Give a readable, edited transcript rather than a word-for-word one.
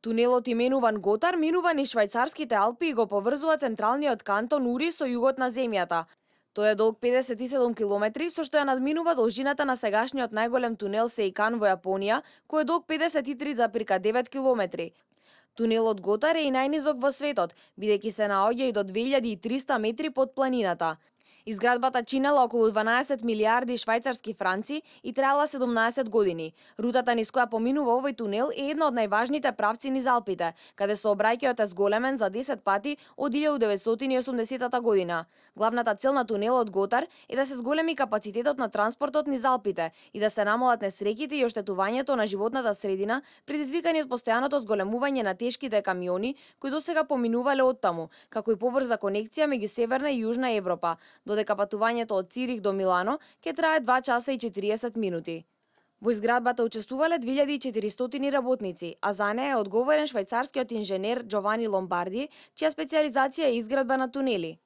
Тунелот именуван Готар минува низ швајцарските Алпи и го поврзува централниот кантон Ури со југот на земјата. Тој е долг 57 километри, со што ја надминува должината на сегашниот најголем тунел Сеикан во Јапонија, кој е долг 53,9 километри. Тунелот Готар е и најнизок во светот, бидејќи се наоѓа и до 2300 метри под планината. Изградбата чинела околу 12 милиарди швајцарски франци и траела 17 години. Рутата низ која поминува овој тунел е една од најважните правци низ Алпите, каде сообраќајот е зголемен за 10 пати од 1980 година. Главната цел на тунелот Готар е да се зголеми капацитетот на транспортот низ Алпите и да се намалат несреќите и оштетувањето на животната средина, предизвикани од постојаното зголемување на тешките камиони кои досега поминувале оттаму, како и побрза конекција меѓу Северна и Јужна Европа, додека патувањето од Цирих до Милано ќе трае 2 часа и 40 минути. Во изградбата учествувале 2400 работници, а за неа е одговорен швајцарскиот инженер Джовани Ломбарди, чија специјализација е изградба на тунели.